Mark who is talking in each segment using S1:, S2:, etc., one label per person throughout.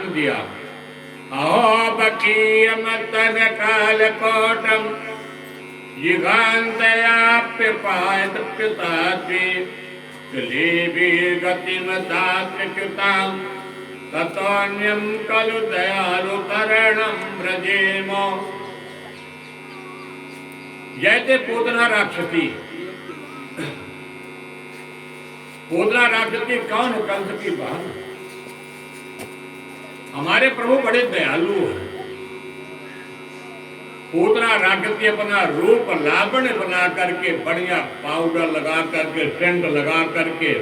S1: दिया। अहो बकीयमतन कालकोटम युगान्तयाप्य पायत पिताद्वि कलेबी गतिमदात्मकृतां ततोऽन्यं खलु दयालु तरणं व्रजेमो। जैसे पूतना राक्षसी, पूतना राक्षसी कौन है? कंस की बहन। हमारे प्रभु बड़े दयालु हैं। पूतना राक्षसी अपना रूप लावण्य बना करके, बढ़िया पाउडर लगा करके, सेंट लगा करके,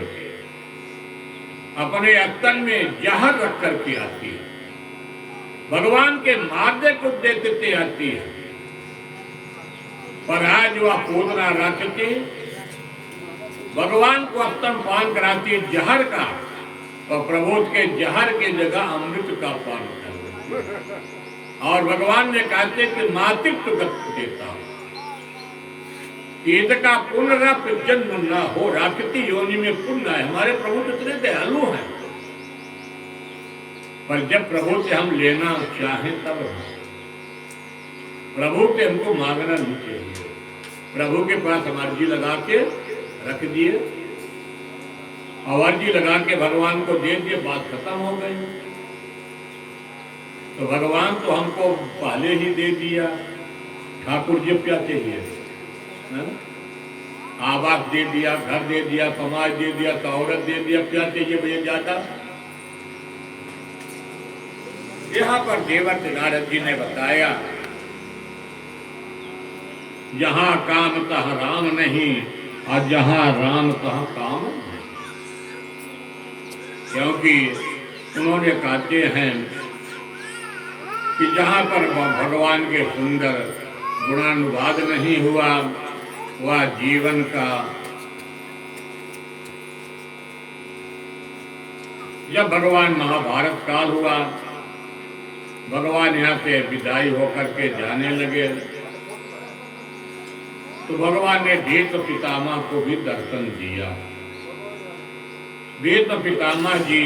S1: अपने अस्तन में जहर रख करके आती है। भगवान के मार्ग को देखते आती है। पर आज वह पूतना राक्षसी भगवान को स्तन पान कराती है जहर का, और प्रभु के जहर के जगह अमृत का पान कर। और भगवान ने कहते कि मातृत्व देता हूं, इसका पुनरावृत्ति जन्म न हो, राक्षसी योनि में पुण्य है। हमारे प्रभु कितने दयालु हैं। पर जब प्रभु से हम लेना चाहें तब प्रभु से हमको मांगना नहीं चाहिए। प्रभु के पास हम अर्जी लगा के रख दिए, और अर्जी लगा के भगवान को दे दिए, बात खत्म हो गई। तो भगवान तो हमको पहले ही दे दिया। ठाकुर जी क्या चाहिए? आवास दे दिया, घर दे दिया, समाज दे दिया, औरत दे दिया, क्या चाहिए भैया ज्यादा? यहाँ पर देवर्षि नारद जी ने बताया, जहां काम तह राम नहीं, और जहां राम तह काम नहीं। क्योंकि उन्होंने कहते हैं कि जहां पर भगवान के सुंदर गुणानुवाद नहीं हुआ, वह जीवन का, जब भगवान महाभारत काल हुआ, भगवान यहाँ से विदाई होकर के जाने लगे, तो भगवान ने भीष्म पितामह को भी दर्शन दिया। भीष्म पितामह जी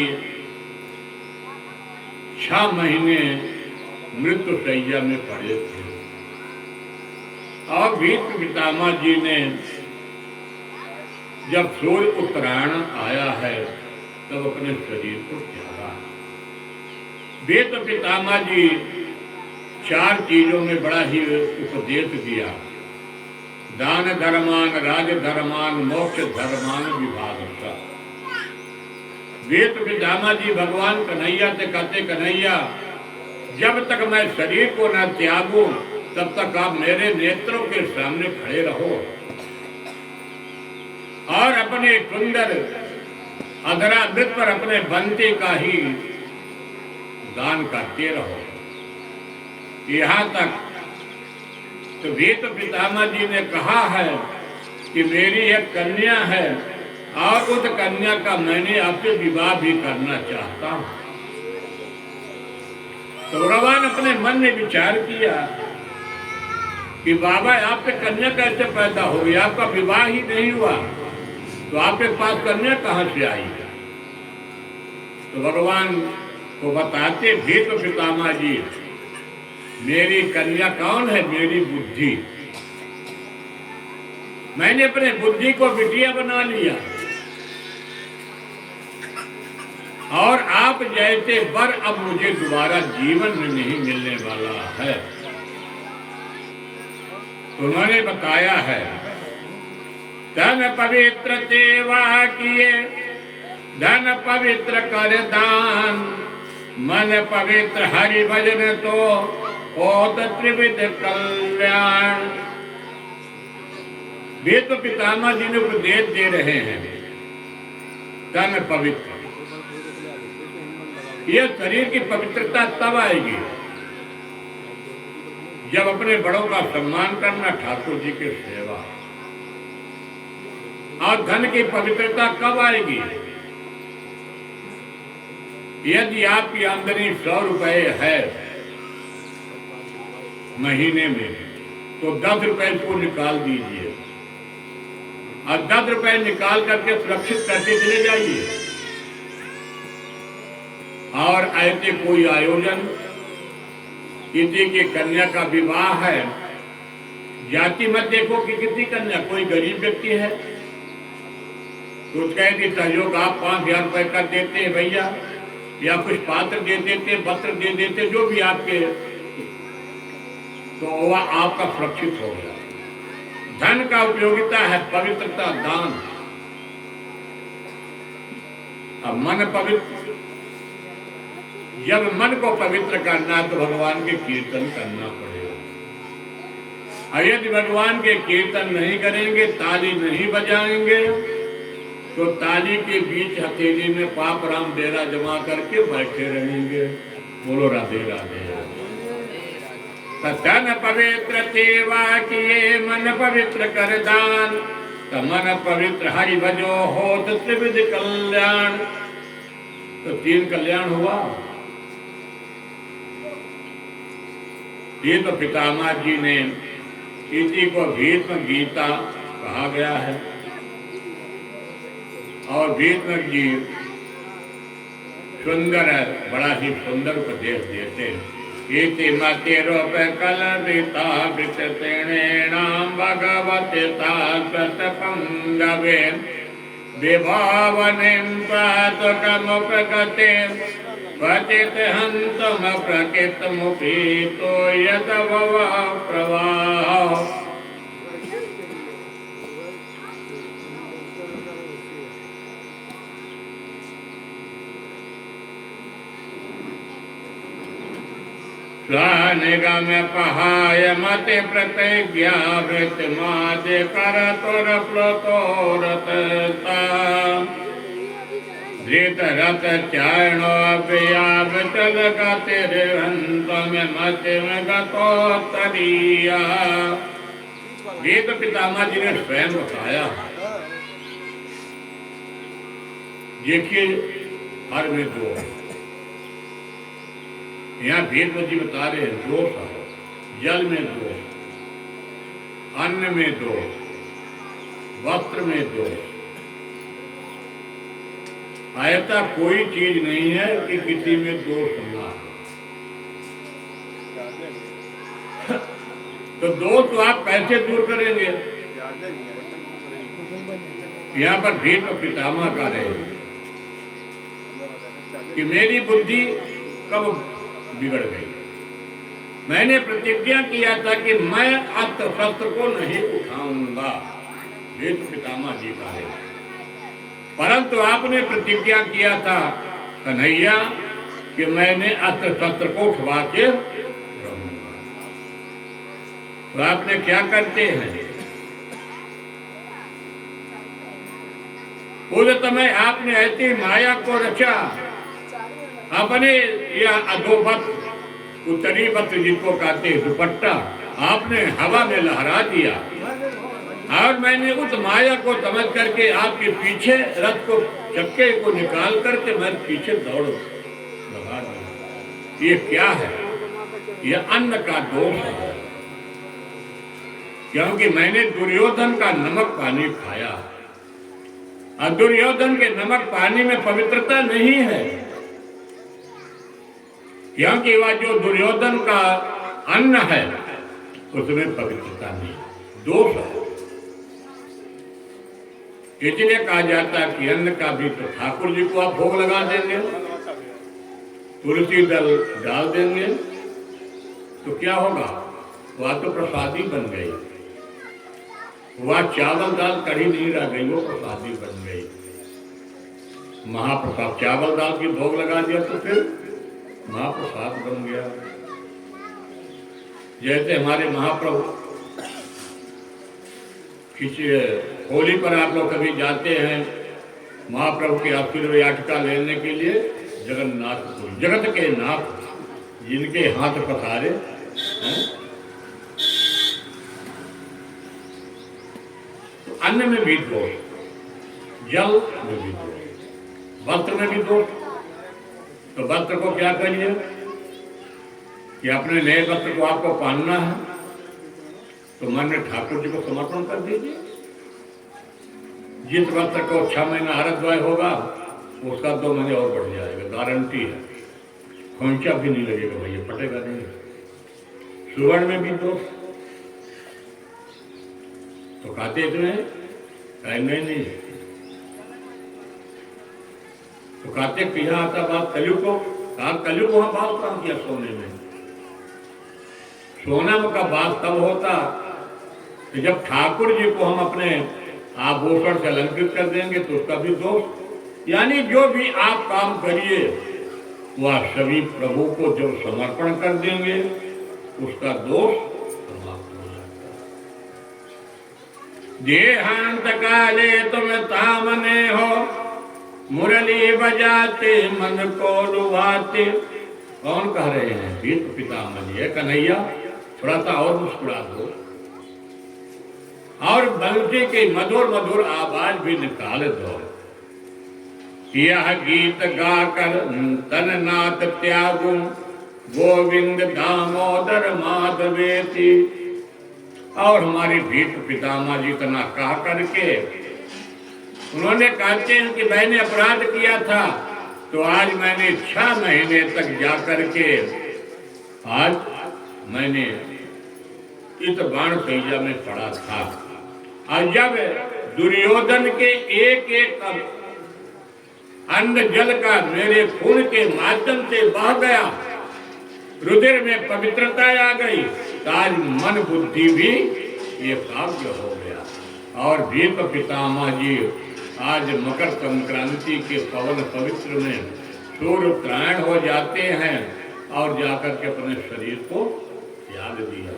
S1: 6 महीने मृत्यु शैया में पड़े थे, और भीष्म पितामह जी ने जब सूर्य उत्तरायण आया है तब अपने शरीर को त्यागा। भीष्म पितामह जी 4 चीजों में बड़ा ही उपदेश दिया। दान धर्मान, राज धर्मान, मोक्ष धर्मान विभाग। भीष्म पितामह जी भगवान कन्हैया से कहते, कन्हैया जब तक मैं शरीर को न त्यागूं तब तक आप मेरे नेत्रों के सामने खड़े रहो, और अपने सुंदर अधरा मृत पर अपने बंती का ही दान करते रहो। यहाँ तक तो भीष्म पितामह जी ने कहा है कि मेरी एक कन्या है, और उस कन्या का मैंने आपसे विवाह भी करना चाहता हूं। तो भगवान अपने मन में विचार किया कि बाबा आपसे कन्या कैसे पैदा हो गई? आपका विवाह ही नहीं हुआ, तो आपके पास कन्या कहां से आई? तो भगवान को बताते भीष्म पितामह जी, मेरी कन्या कौन है? मेरी बुद्धि। मैंने अपने बुद्धि को बिटिया बना लिया, और आप जैसे वर अब मुझे दोबारा जीवन में नहीं मिलने वाला है। उन्होंने बताया है, धन पवित्र सेवा किए, धन पवित्र कर दान, मन पवित्र हरि भजन तो होत त्रिविध कल्याण। वे तो पितामह जी ने उपदेश दे रहे हैं, धन पवित्र। यह शरीर की पवित्रता तब आएगी जब अपने बड़ों का सम्मान करना, ठाकुर जी की सेवा। और धन की पवित्रता कब आएगी? यदि आपकी आमदनी 100 रुपए है महीने में, तो 10 रुपए को निकाल दीजिए, और 10 रुपए निकाल करके सुरक्षित करके चले जाइए। और ऐसे कोई आयोजन, किसी की कन्या का विवाह है, जाति मत देखो कि कितनी कन्या, कोई गरीब व्यक्ति है तो उसका कि सहयोग आप 5,000 रुपए का देते हैं भैया, या कुछ पात्र दे देते, वस्त्र दे देते, जो भी आपके, तो वह आपका सुरक्षित हो गया। धन का उपयोगिता है पवित्रता, दान। अब मन पवित्र, जब मन को पवित्र करना तो भगवान के कीर्तन करना पड़ेगा। यदि भगवान के कीर्तन नहीं करेंगे, ताली नहीं बजाएंगे, तो ताली के बीच हथेली में पाप राम डेरा जमा करके बैठे रहेंगे। बोलो राधे राधे। तन पवित्र सेवा किए मन पवित्र कर दान, मन पवित्र हरि भजो हो त्रिविध कल्याण। तो 3 कल्याण हुआ। ये तो पितामह जी ने, इसी को भीष्म गीता कहा गया है। और भीष्म जी सुंदर है, बड़ा ही सुंदर उपदेश देते हैं। इति मतिरूप कलरिता वृततेणाम भगवते तात्वत पंगवे विभावनिं पातकमुपगते पतित हन्तम प्रकृतमुपीतो यद भवः प्रवाह। निगम पहाय मति प्रतिज्ञा वृत मादे कर तुर प्लुतोरता धृत रथ चारणो व्यावचल गतिर्हंत में मति में गतोत्तरीया। ये तो पितामह जी ने स्वयं बताया। देखिए हर में दो, यहाँ भीष्म जी बता रहे हैं दोष है। जल में दोष, अन्न में दोष, वस्त्र में दोष। ऐसा कोई चीज नहीं है कि किसी में दोष ना हो। तो दोष तो आप कैसे दूर करेंगे? यहाँ पर भीष्म पितामह का रहे कि मेरी बुद्धि कब बिगड़ गई। मैंने प्रतिज्ञा किया था कि मैं अस्त्र शस्त्र को नहीं उठाऊंगा, भीष्म पितामह जी का है। परंतु आपने प्रतिज्ञा किया था कन्हैया कि मैंने अस्त्र शस्त्र को उठवा के रहूंगा। तो आपने क्या करते हैं? उस समय आपने ऐसी माया को रचा, अपने या अधोपथ, उत्तरी पत्र जिसको कहते हैं दुपट्टा, आपने हवा में लहरा दिया। और मैंने उस माया को समझ करके आपके पीछे रथ को, चक्के को निकाल करके मैं पीछे दौड़ लगा दिया। ये क्या है? ये अन्न का दोष है, क्योंकि मैंने दुर्योधन का नमक पानी खाया। और दुर्योधन के नमक पानी में पवित्रता नहीं है, क्योंकि वह जो दुर्योधन का अन्न है उसमें पवित्रता नहीं, दोष है। इसलिए कहा जाता है कि अन्न का भी तो ठाकुर जी को आप भोग लगा देंगे, तुलसी दल डाल देंगे, तो क्या होगा? वह तो प्रसादी बन गई। वह चावल दाल कढ़ी नहीं रह गई, वो प्रसादी बन गई। महाप्रसाद, चावल दाल की भोग लगा दिया तो फिर महाप्रसाद बन गया। जैसे हमारे महाप्रभु किसी होली पर आप लोग कभी जाते हैं महाप्रभु की आशीर्वाद याचिका लेने के लिए, जगन्नाथपुरी, जगत के नाथ जिनके हाथ पसारे हैं, तो अन्न में भी दोष, जल में भी दोष, वस्त्र में भी दोष। तो वस्त्र को क्या करिए कि अपने नए वस्त्र को आपको पहनना है तो मन में ठाकुर जी को समर्पण कर दीजिए। जिस वस्त्र को 6 महीना हरद्वाय होगा उसका 2 महीने और बढ़ जाएगा, गारंटी है। खोंचा भी नहीं लगेगा भैया, फटेगा नहीं। सुवर्ण में भी दोष तो खाते तुम्हें कहेंगे नहीं, तो कहते कि यहाँ आता बात कलयुग को, कहा कलयुग वहां बात काम किया सोने में। सोना का बात तब होता कि जब ठाकुर जी को हम अपने आभूषण से अलंकृत कर देंगे तो उसका भी दोष, यानी जो भी आप काम करिए वह सभी प्रभु को जब समर्पण कर देंगे उसका दोष समाप्त हो जाता है। देहांत काले तुम तामने हो, मुरली बजाते मन को लुभाते। कौन कह रहे हैं? भीष्म पितामह जी। कन्हैया थोड़ा सा और मुस्कुरा दो और बंसी की मधुर मधुर आवाज भी निकाल दो। यह गीत गाकर तन नाथ त्यागू, गोविंद दामोदर माधवेति। और हमारी भीष्म पितामह जी इतना कहा करके उन्होंने कहते हैं कि मैंने अपराध किया था तो आज मैंने 6 महीने तक जाकर के आज मैंने इस बाण सैया में पड़ा था। और जब दुर्योधन के एक एक अन्न जल का मेरे खून के माध्यम से बह गया, रुधिर में पवित्रता आ गई, तो आज मन बुद्धि भी ये काव्य हो गया। और भीष्म पितामह जी आज मकर संक्रांति के पवन पवित्र में सूर्य उत्तरायण हो जाते हैं और जाकर के अपने शरीर को त्याग दिया।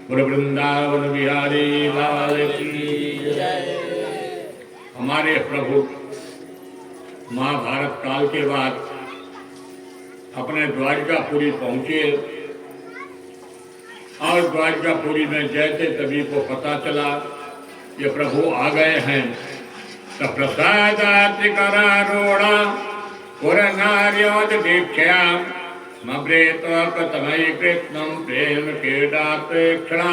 S1: बोलो वृंदावन बिहारी लाल की जय। हमारे प्रभु महाभारत काल के बाद अपने द्वारिकापुरी पहुंचे और द्वारिकापुरी में जैसे सभी को पता चला कि प्रभु आ गए हैं, प्रसादाति करारोड़ा पुरनार्योज दीक्षा मब्रेतमय कृष्णम प्रेम क्रीडापेक्षणा।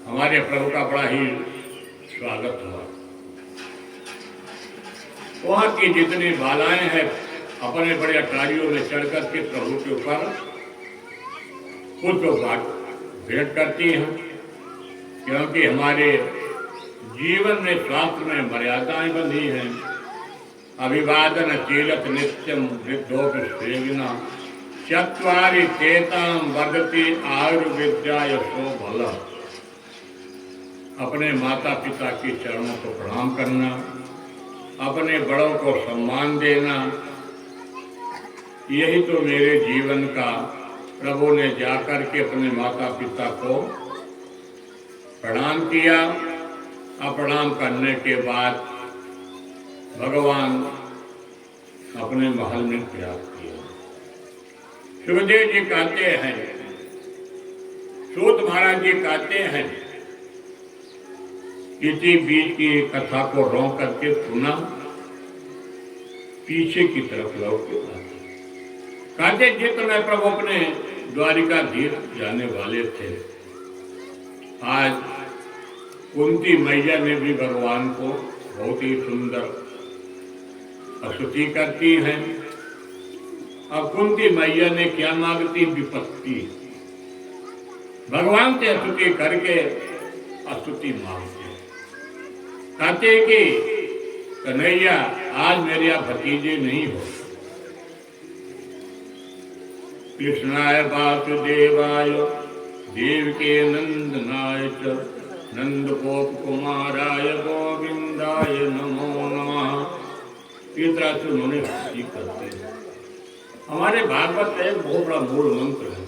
S1: हमारे प्रभु का बड़ा ही स्वागत हुआ। वहां की जितनी बालाएं हैं अपने बड़े अटारियों में चढ़कर के प्रभु के ऊपर पुष्प भेंट करती हैं, क्योंकि हमारे जीवन में शास्त्र में मर्यादाएं बंधी हैं। अभिवादन चेलत नित्यम वृद्धोपि सेविना, चत्वारि चेताम वर्धति आयुर्विद्या यशो बल। अपने माता पिता के चरणों को प्रणाम करना, अपने बड़ों को सम्मान देना, यही तो मेरे जीवन का। प्रभु ने जाकर के अपने माता पिता को प्रणाम किया। प्रणाम करने के बाद भगवान अपने महल में त्याग किया। सुखदेव जी कहते हैं, सूत महाराज जी कहते हैं, इसी बीच की कथा को रोक करके सुना, पीछे की तरफ लौट के कहते जिस समय प्रभु अपने द्वारिकाधीश जाने वाले थे, आज कुंती मैया ने भी भगवान को बहुत ही सुंदर स्तुति करती हैं। अब कुंती मैया ने क्या मांगती? विपत्ति। भगवान से स्तुति करके स्तुति मांगते, कहते कि कन्हैया आज मेरे आप भतीजे नहीं हो। कृष्णाय वासुदेवाय देवके नंदनाय च नंद गोप कुमाराय गोविंदाय नमो नमः। इस तरह से उन्होंने स्तुति करते हैं। हमारे भागवत का एक बहुत बड़ा मूल मंत्र है,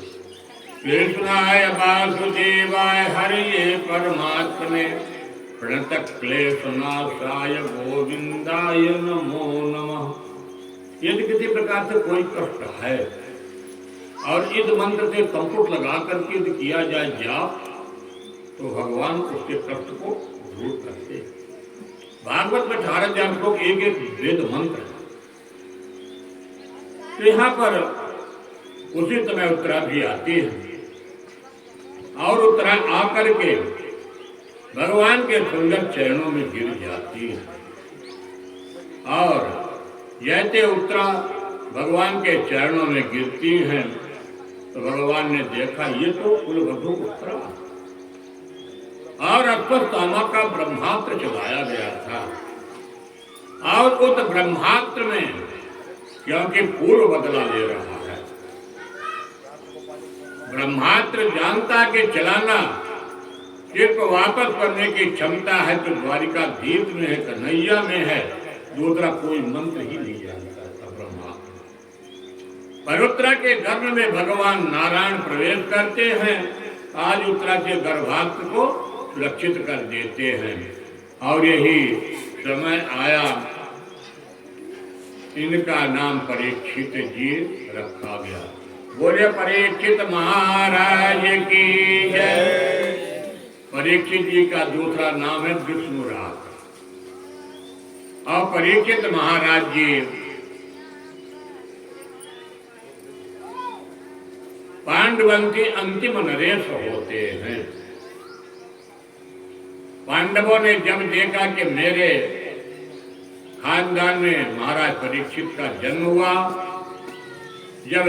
S1: कृष्णाय वासुदेवाय हरिये परमात्मने प्रणत क्लेशनाशाय गोविंदाय नमो नमः। यदि किसी प्रकार से कोई कष्ट है और इस मंत्र से संपुट लगा करके यदि किया जाए जाप, तो भगवान उसके कष्ट को दूर करते हैं। भागवत में 18 श्लोक एक एक वेद मंत्र है। तो यहाँ पर उसी समय उत्तरा भी आती है और उत्तरा आकर के भगवान के सुंदर चरणों में गिर जाती है। और जैसे उत्तरा भगवान के चरणों में गिरती हैं तो भगवान ने देखा ये तो कुलवधू उत्तरा और अश्वत्थामा का ब्रह्मास्त्र चलाया गया था और उस ब्रह्मास्त्र में क्योंकि पूर्व बदला ले रहा है, ब्रह्मास्त्र जानता कि चलाना सिर्फ वापस करने की क्षमता है तो द्वारिकाधीश में है, कन्हैया में है, दूसरा कोई मंत्र ही नहीं जानता था ब्रह्मास्त्र। पर उत्तरा के गर्भ में भगवान नारायण प्रवेश करते हैं, आज उत्तरा के गर्भास्त्र को सुरक्षित कर देते हैं और यही समय आया इनका नाम परीक्षित जी रखा गया। बोले परीक्षित महाराज की जय। परीक्षित जी का दूसरा नाम है विष्णुराज और परीक्षित महाराज जी पांडवों के अंतिम नरेश होते हैं। पांडवों ने जब देखा कि मेरे खानदान में महाराज परीक्षित का जन्म हुआ, जब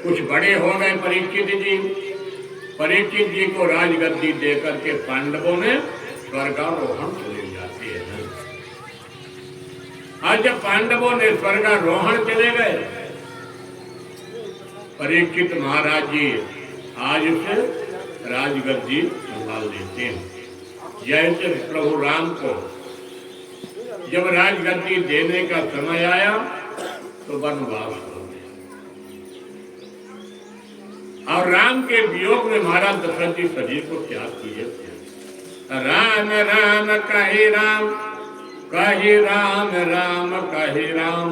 S1: कुछ बड़े हो गए परीक्षित जी को राजगद्दी देकर के पांडवों ने स्वर्गारोहण चले जाते हैं। आज जब पांडवों ने स्वर्गारोहण चले गए, परीक्षित महाराज जी आज से राजगद्दी संभाल लेते हैं। जैसे प्रभु राम को जब राजगद्दी देने का समय आया तो वनवास हो गया और राम के वियोग में महाराज दशरथ जी शरीर को त्याग किए थे। राम राम कहे राम, कहे राम राम कहे राम,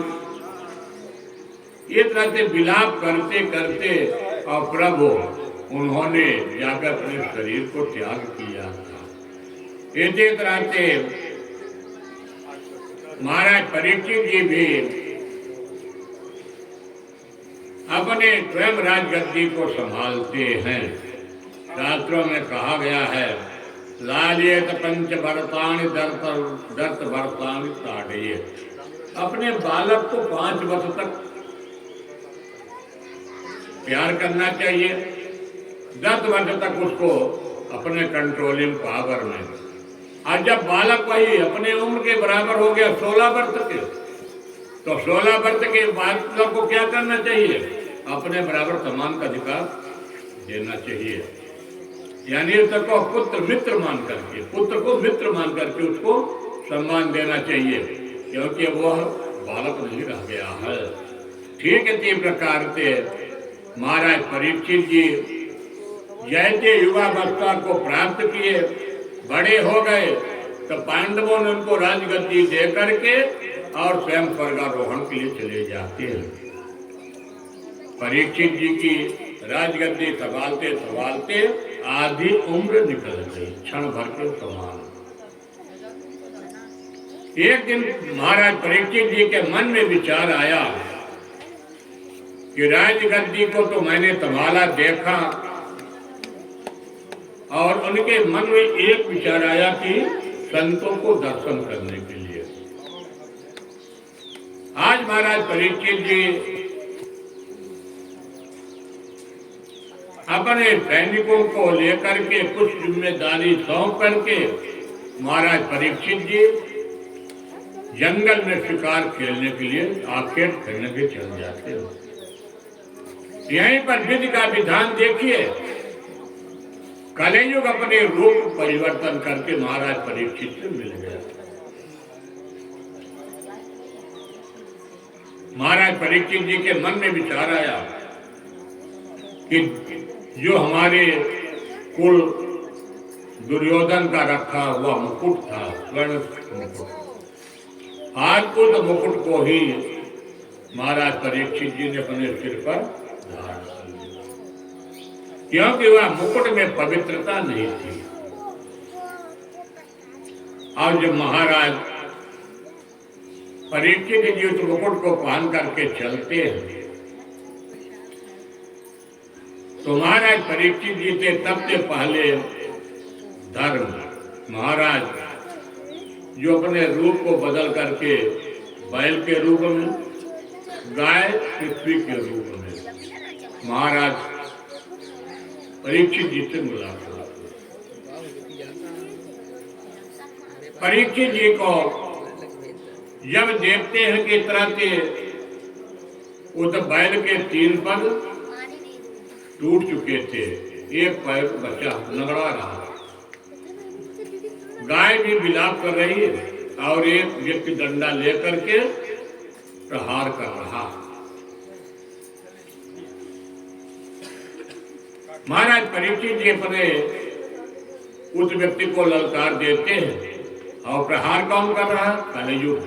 S1: ये तरह से विलाप करते करते और प्रभु उन्होंने जाकर अपने शरीर को त्याग किया था। इसी तरह से महाराज परीक्षित जी भी अपने स्वयं राजगद्दी को संभालते हैं। शास्त्रों में कहा गया है लालियत पंच भरतानि दर्त भरतानि ताड़येत। अपने बालक को 5 वर्ष तक प्यार करना चाहिए, 10 वर्ष तक उसको अपने कंट्रोलिंग पावर में। और जब बालक वही अपने उम्र के बराबर हो गया 16 वर्ष के, तो 16 वर्ष के बाद को क्या करना चाहिए? अपने बराबर समान का अधिकार देना चाहिए। यानी उसको पुत्र मित्र मान करके, पुत्र को मित्र मान करके उसको सम्मान देना चाहिए, क्योंकि वह बालक नहीं रह गया है। ठीक है, इसी प्रकार से महाराज परीक्षित जी जैसे युवावस्था को प्राप्त किए, बड़े हो गए, तो पांडवों ने उनको राजगद्दी दे करके और स्वयं स्वर्गारोहण के लिए चले जाते हैं। परीक्षित जी की राजगद्दी संभालते संभालते आधी उम्र निकल गई, क्षण भर के समान। एक दिन महाराज परीक्षित जी के मन में विचार आया कि राजगद्दी को तो मैंने संभाला देखा, और उनके मन में एक विचार आया कि संतों को दर्शन करने के लिए। आज महाराज परीक्षित जी अपने सैनिकों को लेकर के कुछ जिम्मेदारी सौंप करके महाराज परीक्षित जी जंगल में शिकार खेलने के लिए आखेट खेलने के चल जाते हैं। यहीं पर विधि का विधान देखिए, कलयुग अपने रूप परिवर्तन करके महाराज परीक्षित से मिल गया। महाराज परीक्षित जी के मन में विचार आया कि जो हमारे कुल दुर्योधन का रखा हुआ मुकुट था, स्वर्ण मुकुट, आज उस मुकुट को ही महाराज परीक्षित जी ने अपने सिर पर धारण कर लिया, क्योंकि वह मुकुट में पवित्रता नहीं थी। और जब महाराज परीक्षित जी उस मुकुट को पहन करके चलते हैं, तो महाराज परीक्षित जी से सबसे पहले धर्म महाराज जो अपने रूप को बदल करके बैल के रूप में गाय पृथ्वी के रूप में महाराज परीक्षित जी से मुलाकात। परीक्षित जी को जब देखते हैं कि तरह के उस बैल के 3 पग टूट चुके थे, एक पैर बचा नगड़ा रहा, गाय भी विलाप कर रही है और एक व्यक्ति डंडा लेकर के प्रहार कर रहा। महाराज परीक्षित जी अपने उस व्यक्ति को ललकार देते हैं और प्रहार कौन कर रहा है? कलयुग।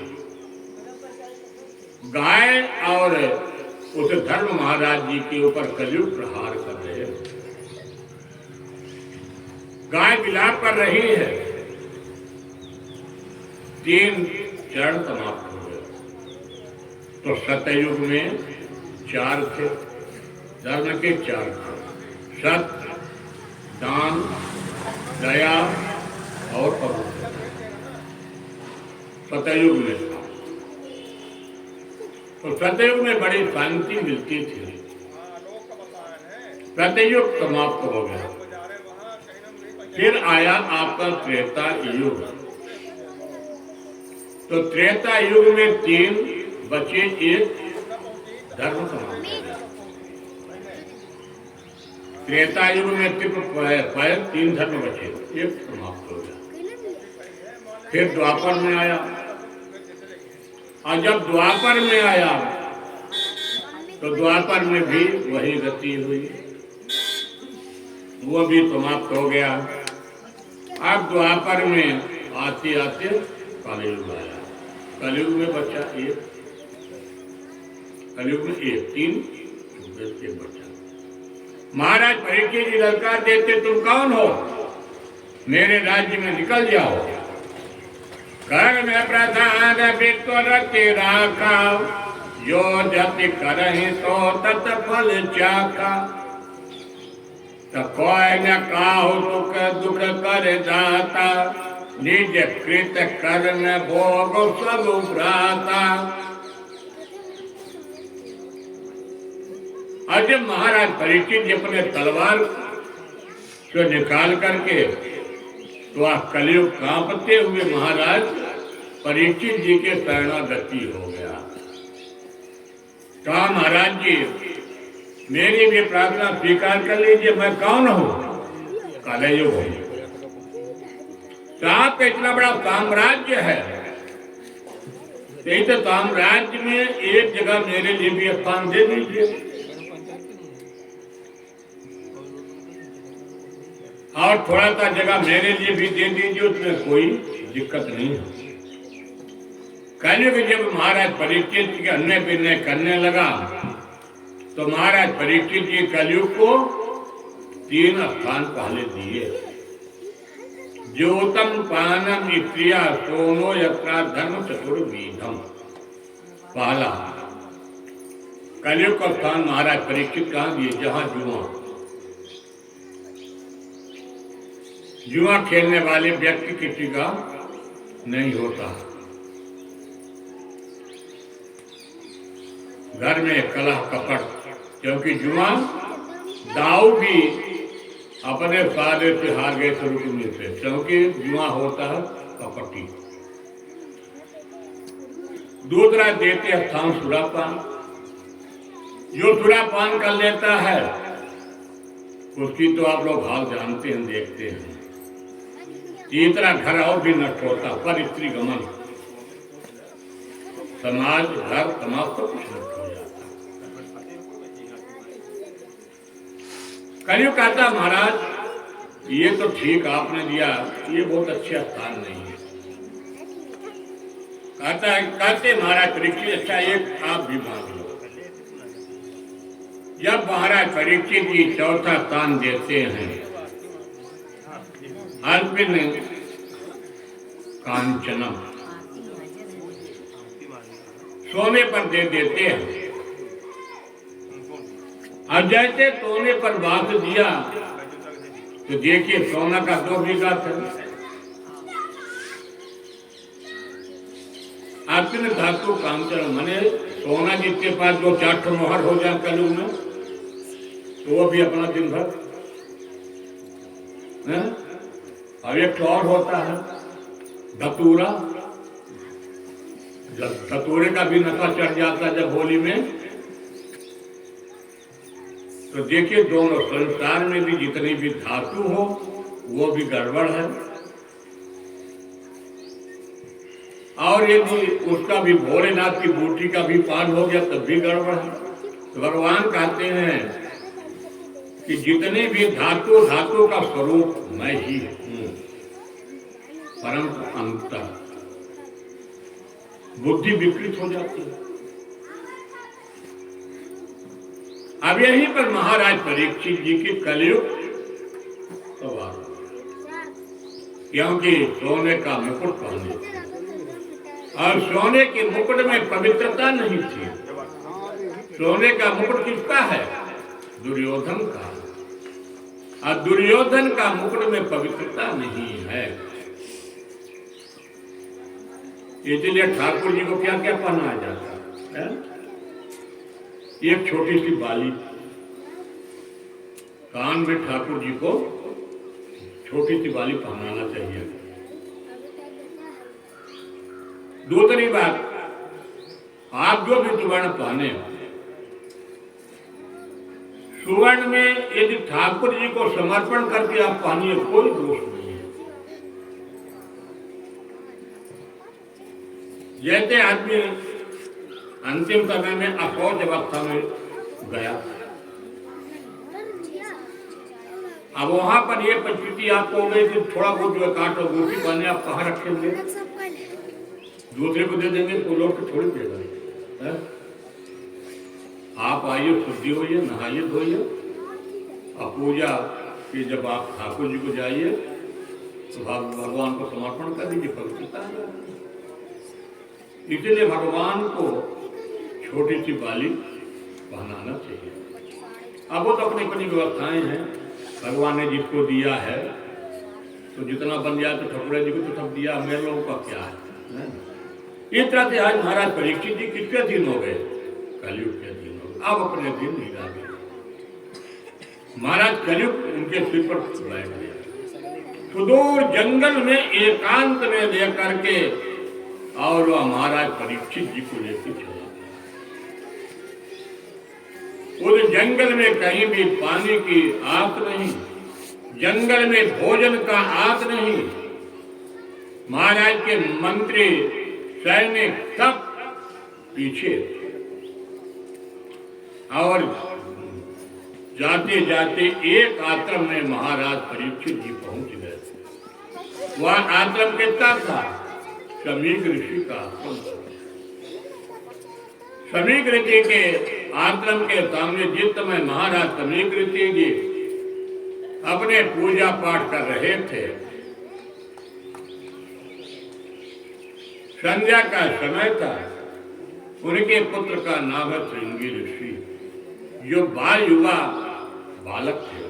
S1: गाय और उस धर्म महाराज जी के ऊपर कलयुग प्रहार कर रहे हैं। गाय विलाप कर रही है, 3 चरण समाप्त हो गए। तो सतयुग में 4 थे, धर्म के 4 थे, सत्य, दान, दया और पवित्र। सतयुग में था। तो सतयुग में बड़ी शांति मिलती थी। सतयुग समाप्त हो गया, फिर आया आपका त्रेता युग। तो त्रेता युग में 3 बचे, 1 धर्म समाप्त हो गया। त्रेता युग में 3 धर्म बचे, 1 समाप्त हो गया। फिर द्वापर में आया, और जब द्वापर में आया तो द्वापर में भी वही गति हुई, वो भी समाप्त हो गया। अब द्वापर में आते आते कलयुग आया। कलयुग में बचा 1, कलयुग में 3 बचा। महाराज परीक्षित जी ललकार देते, तुम कौन हो? मेरे राज्य में निकल जाओ। कर्म प्रधान वित्वरति राखा, जो जति करहि तो तत्फल चाखा। तो कोई न काहु दुख दुख कर दाता, निज कृत कर्म भोग सब भ्राता। और जब महाराज परीक्षित जी अपने तलवार को निकाल करके तो कलयुग कांपते हुए महाराज परीक्षित जी के शरणागति हो गया। कहा, महाराज जी मेरी भी प्रार्थना स्वीकार कर लीजिए, मैं कौन हूँ? कलयुग हूँ। आपका इतना बड़ा साम्राज्य है, तो साम्राज्य में एक जगह मेरे लिए भी स्थान दे दीजिए। और थोड़ा सा जगह मेरे लिए भी दे दीजिए, उसमें कोई दिक्कत नहीं है। कलयुग जब महाराज परीक्षित के अन्य विनय करने लगा तो महाराज परीक्षित जी कलयुग को 3 स्थान पहले दिए। ज्योतम पानम क्रिया सोनो यत्रा धर्म चतुर्विधम। पहला कलयुग का स्थान महाराज परीक्षित कहाँ दिए? जहाँ जुआ खेलने वाले व्यक्ति किसी का नहीं होता। घर में कलह कपट, क्योंकि जुआ दाऊ भी अपने फायदे से हार गए शुरू में से, क्योंकि जुआ होता है कपटी। दूसरा देते स्थान सुरापान। जो सुरापान कर लेता है उसकी तो आप लोग हाल जानते हैं, देखते हैं। तीसरा घर और भी नष्ट होता, पर स्त्री गमन, समाज घर समाज सब कुछ नष्ट हो जाता। कलयुग कहता, महाराज ये तो ठीक आपने दिया, ये बहुत अच्छा स्थान नहीं है। कहते महाराज परीक्षित, अच्छा एक आप भी मांग लो। जब महाराज परीक्षित जी 4था स्थान देते हैं, अर्पिन कांचनम, सोने पर दे देते हैं। अब जैसे सोने पर बांध दिया तो देखिए सोना का 2 बीघा था। अर्पिन धातु कांचन मने सोना जिसके पास जो 4 ठो मोहर हो जाए कलयुग में, तो वो भी अपना दिन भर है? और एक और होता है धतूरा। जब धतूरे का भी नशा चढ़ जाता है जब होली में, तो देखिए दोनों संसार में भी जितनी भी धातु हो वो भी गड़बड़ है। और यदि उसका भी भोलेनाथ की बूटी का भी पान हो गया तब भी गड़बड़ है। तो भगवान कहते हैं कि जितने भी धातु का स्वरूप मैं ही हूं, परम अंतर बुद्धि विकृत हो जाती है। अब यहीं पर महाराज परीक्षित जी की कलयुग सवाल, क्योंकि सोने का मुकुट पहने और सोने के मुकुट में पवित्रता नहीं थी। सोने का मुकुट किसका है? दुर्योधन का। और दुर्योधन का मुकुट में पवित्रता नहीं है। इसलिए ठाकुर जी को क्या क्या पहनाया जाता है? एक छोटी सी बाली, कान में ठाकुर जी को छोटी सी बाली पहनाना चाहिए। दूसरी बात, आप जो भी सुवर्ण पहने, सुवर्ण में यदि ठाकुर जी को समर्पण करके आप पहनिए, कोई दोष नहीं है। जैसे आदमी अंतिम समय में अशौच अवस्था में गया, अब वहां पर ये परिस्थिति आपको हो गई कि थोड़ा बहुत जो काट और गोटी पहने आप कहाँ रखेंगे? दूसरे को दे देंगे तो लोग तो थोड़ी देगा। आप आइए, शुद्धि होइए, नहाइए धोइए, और पूजा की जब आप ठाकुर जी को जाइए तो भगवान को समर्पण कर दीजिए, पवित्रता। इसलिए भगवान को छोटी सी बाली पहनाना चाहिए। अब वो तो अपनी अपनी व्यवस्थाएं हैं, भगवान ने जिसको दिया है तो जितना बन जाए, तो ठाकुर जी को तो सब दिया, मेरे लोगों का क्या है? इस तरह से आज महाराज परीक्षित जी कितने दिन हो गए? कलयुग के दिन हो गए। अब अपने दिन नहीं डाले। महाराज कलयुग उनके सिर पर चढ़ाया गया, सुदूर जंगल में एकांत में लेकर के, और वह महाराज परीक्षित जी को लेकर चला। उस जंगल में कहीं भी पानी की आस नहीं, जंगल में भोजन का आस नहीं। महाराज के मंत्री सैनिक सब पीछे, और जाते जाते एक आश्रम में महाराज परीक्षित जी पहुंच गए। वह आश्रम कितना था? शमीक ऋषि का आश्रम। शमीक ऋषि के आश्रम के सामने जिस समय महाराज शमीक ऋषि जी अपने पूजा पाठ कर रहे थे, संध्या का समय था। उनके पुत्र का नाम है श्रृंगी ऋषि, जो बाल युवा बालक थे।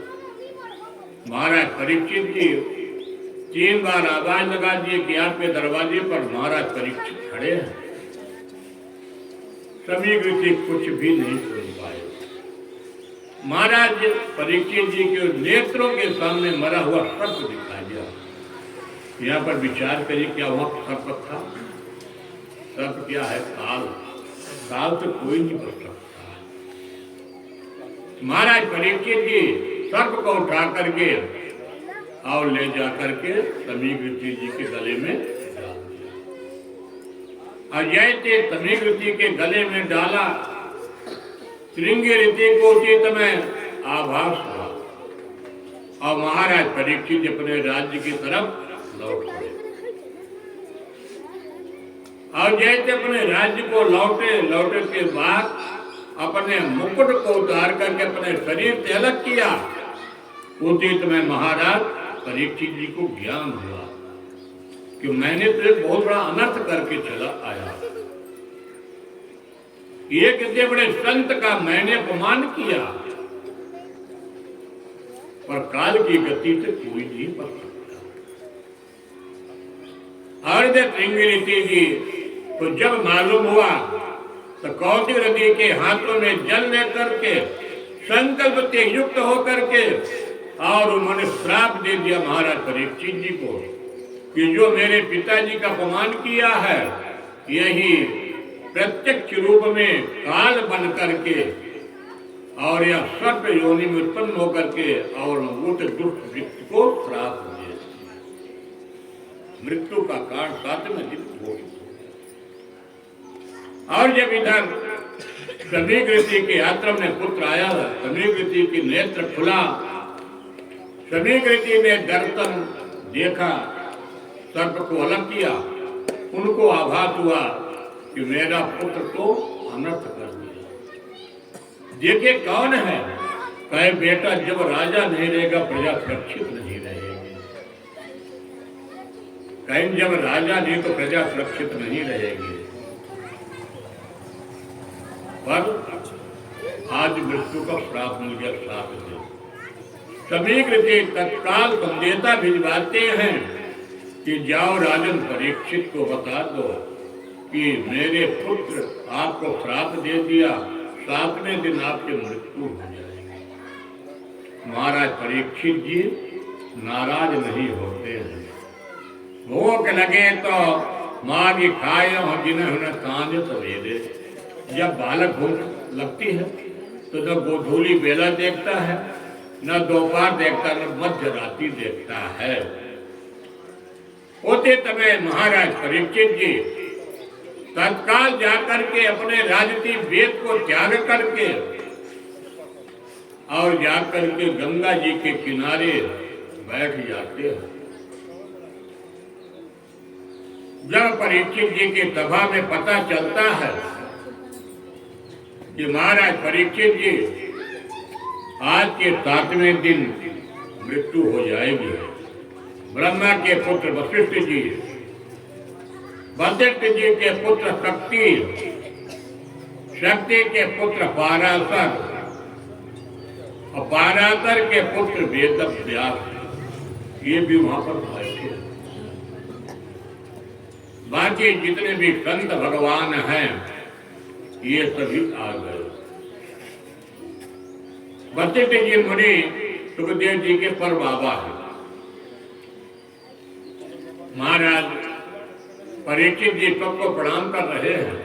S1: महाराज परीक्षित जी 3 बार आवाज लगा दिए कि आपके दरवाजे पर महाराज परीक्षित खड़े हैं। शमीक ऋषि कुछ भी नहीं सुन पाए। महाराज परीक्षित जी के नेत्रों के सामने मरा हुआ सर्प दिखाई दिया। यहाँ पर विचार करिए, क्या वहां सर्प था? सर्प क्या है? काल। काल से कोई नहीं बच सकता। महाराज परीक्षित जी सर्प को उठा करके और ले जा करके शमीक ऋषि जी के गले में डाल दिया। और जैसे शमीक ऋषि के गले में डाला, श्रृंगी ऋषि को उसी समय आभास हुआ, और महाराज परीक्षित अपने राज्य की तरफ लौट गए। और जैसे अपने राज्य को लौटे के बाद अपने मुकुट को उतार करके अपने शरीर से अलग किया, उसी समय महाराज परीक्षित जी को ज्ञान हुआ कि मैंने तो एक बहुत बड़ा अनर्थ करके चला आया। एक इतने बड़े संत का मैंने अपमान किया, पर काल की गति से कोई नहीं बच सकता। और श्रृंगी ऋषि जी को जब मालूम हुआ तो कौशिक नदी के हाथों में जल लेकर के संकल्प से युक्त होकर के और उन्होंने श्राप दे दिया महाराज परीक्षित जी को कि जो मेरे पिताजी का अपमान किया है यही प्रत्यक्ष रूप में काल बन करके और यह सर्प योनि में उत्पन्न होकर के और उस दुष्ट व्यक्ति को श्राप दे मृत्यु का कारण 7वें दिन हो। और जब इधर समीकृति के यात्रा में पुत्र आया, समीकृति की नेत्र खुला, समीकृति ने दर्शन देखा, सर्प को अलग किया, उनको आभास हुआ कि मेरा पुत्र तो अनर्थ कर दिया। देखिए कौन है? कहे बेटा जब राजा नहीं रहेगा प्रजा सुरक्षित नहीं रहेगी। कहीं जब राजा नहीं तो प्रजा सुरक्षित नहीं रहेगी। पर आज मृत्यु का श्राप मिल गया। श्राप से समीकृति तत्काल संदेशा भिजवाते हैं कि जाओ राजन परीक्षित को बता दो कि मेरे पुत्र आपको श्राप दे दिया, 7वें दिन आपकी मृत्यु हो जाएगी। महाराज परीक्षित जी नाराज नहीं होते हैं। भूख लगे तो मांगी खाए और जिन्हें उन्हें सांझ सवेरे। जब बालक भूख लगती है तो न गोधूली बेला देखता है, न दोपहर देखता, न मध्य रात्रि देखता है। होते समय महाराज परीक्षित जी तत्काल जाकर के अपने राजनीतिक वेद को त्याग करके और जाकर के गंगा जी के किनारे बैठ जाते हैं। जब परीक्षित जी की सभा में पता चलता है कि महाराज परीक्षित जी आज के 7वें दिन मृत्यु हो जाएगी। ब्रह्मा के पुत्र वशिष्ठ जी, वशिष्ठ जी के पुत्र शक्ति, शक्ति के पुत्र पाराशर और पाराशर के पुत्र वेद व्यास, ये भी वहां पर बैठे। बाकी जितने भी संत भगवान हैं ये सभी आ गए। वशिष्ठ जी मुनि सुखदेव जी के पर बाबा है। महाराज परीक्षित जी सबको प्रणाम कर रहे हैं।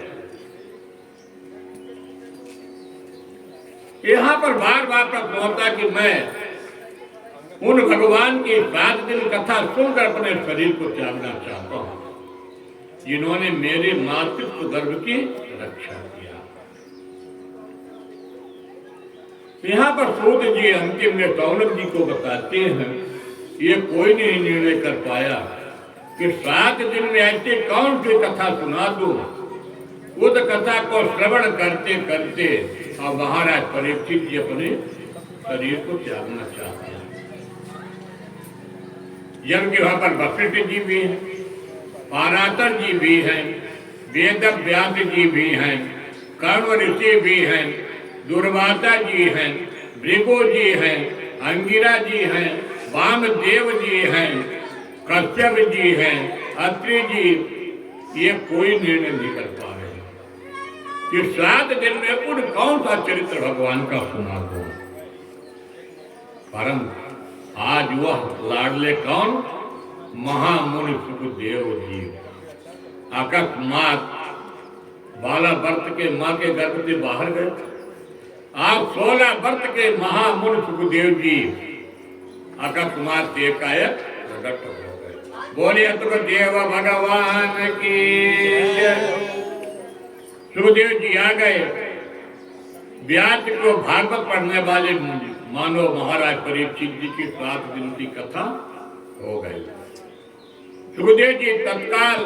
S1: यहाँ पर बार बार प्रश्न होता कि मैं उन भगवान की 7 दिन कथा सुनकर अपने शरीर को त्यागना चाहता हूँ जिन्होंने मेरे मातृत्व गर्भ की रक्षा किया। यहाँ पर सूत जी अंतिम में शौनक जी को बताते हैं ये कोई नहीं निर्णय कर पाया कि 7 दिन में ऐसी कौन सी कथा सुना दूं। उस कथा को श्रवण करते करते अब महाराज परीक्षित जी अपने शरीर को त्यागना चाहते हैं। जबकि वहां पर वशिष्ठ जी भी हैं, पाराशर जी भी हैं, वेद व्यास जी भी हैं, कर्ण ऋषि भी हैं, दुर्वासा जी हैं, भृगु जी हैं, अंगिरा जी हैं, वामदेव जी हैं, कश्यप जी हैं, अत्रि जी। ये कोई निर्णय नहीं कर पा रहे कि 7 दिन में उन कौन सा चरित्र भगवान का सुना दो। परम आज वह लाडले कौन? महामुनि सुखदेव जी अकस्मात बाला वर्ष के माँ के गर्भ से बाहर गए। आप 16 वर्ष के महामुनि सुखदेव जी अकस्मात एकाएक प्रकट हो गए। बोलिए सुखदेव भगवान की। सुखदेव जी आ गए। व्यास को भागवत पढ़ने वाले मानो महाराज परीक्षित जी की 7 दिन की कथा हो गई। सुखदेव जी तत्काल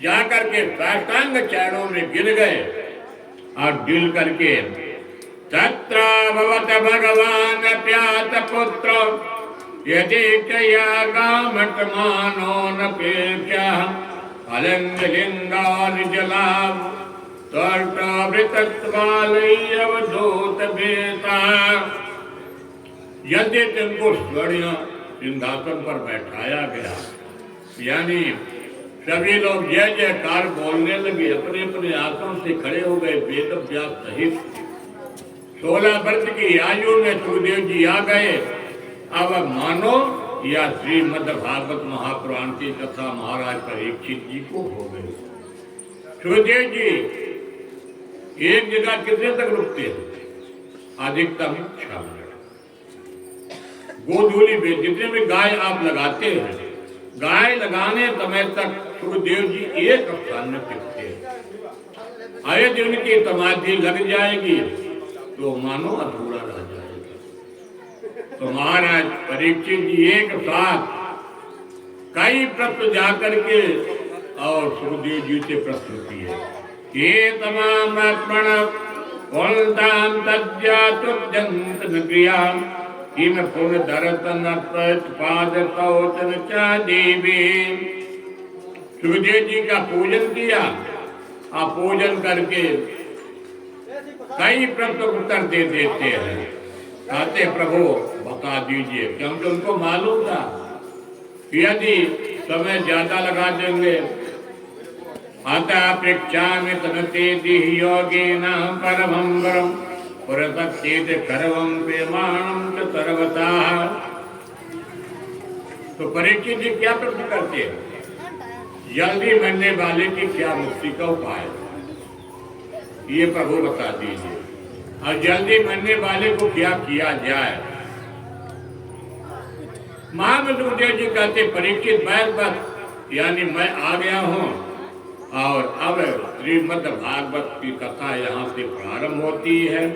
S1: जाकर के साष्टांग चरणों में गिर गए और गिर करके तत्र भवत भगवान प्यात पुत्र यदि चया गामट मानो न पेक्षा अलंग लिंगान जलाम अवधूत बेता। यदि तुमको स्वर्ण सिंहासन पर बैठाया गया यानी सभी लोग जय जयकार बोलने लगे, अपने अपने आसन से खड़े हो गए। वेद व्यास सहित 16 वर्ष की आयु में सुखदेव जी आ गए। अब मानो या श्रीमद् भागवत महापुराण की कथा महाराज परीक्षित जी को हो गई। सुखदेव जी एक जगह कितने तक रुकते हैं? अधिकतम 6 मिनट। गोधूली में जितने भी गाय आप लगाते हैं, गाय लगाने समय तक सुखदेव जी एक स्थान में टिकते हैं। अयदि उनकी समाधि लग जाएगी तो मानो अधूरा रह जाएगा। तो महाराज परीक्षित जी एक साथ कई प्रश्न जाकर के और सुखदेव जी से प्रश्न किए। ये तमाम अर्पण कौनताम तज्जातुर्जंत क्रियाम किम पुण्य दर्शन पाद कौचन चा देवी। सुखदेव जी का पूजन किया। आप पूजन करके कई प्रश्न उत्तर दे देते हैं। कहते प्रभु बता दीजिए, क्योंकि उनको मालूम था यदि समय ज्यादा लगा देंगे अतः पृक्षा में तनते योगेन परमं वरम पुरतच्चेत सर्वं प्रेमाणं च सर्वतः। तो परीक्षित जी क्या प्रश्न करते हैं? जल्दी मरने वाले की क्या मुक्ति का उपाय, ये प्रभु बता दीजिए। और जल्दी मरने वाले को क्या किया जाए? महामृत्युदेव जी कहते परीक्षित बैल बस, यानी मैं आ गया हूँ और अब श्रीमद् भागवत की कथा यहाँ से प्रारंभ होती है।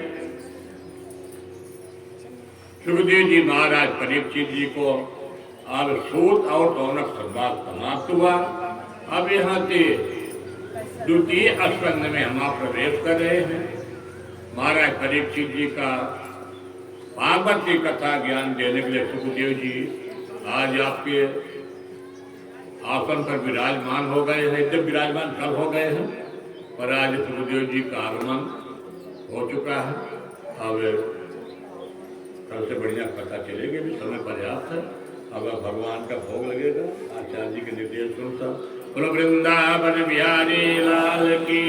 S1: सुखदेव जी महाराज परीक्षित जी को अब सूत और टोनक संवाद समाप्त हुआ। अब यहाँ से द्वितीय स्कंध में हम प्रवेश कर रहे हैं। महाराज परीक्षित जी का भागवत की कथा ज्ञान देने के लिए सुखदेव जी आज आपके आसन पर विराजमान हो गए हैं। जब विराजमान कब हो गए हैं, पर आज सुखदेव जी का आगमन हो चुका है। अब कल से बढ़िया कथा चलेगी, भी समय पर्याप्त है। अब भगवान का भोग लगेगा। आचार्य जी के निर्देश अनुसार बोलो वृंदावन बिहारी लाल की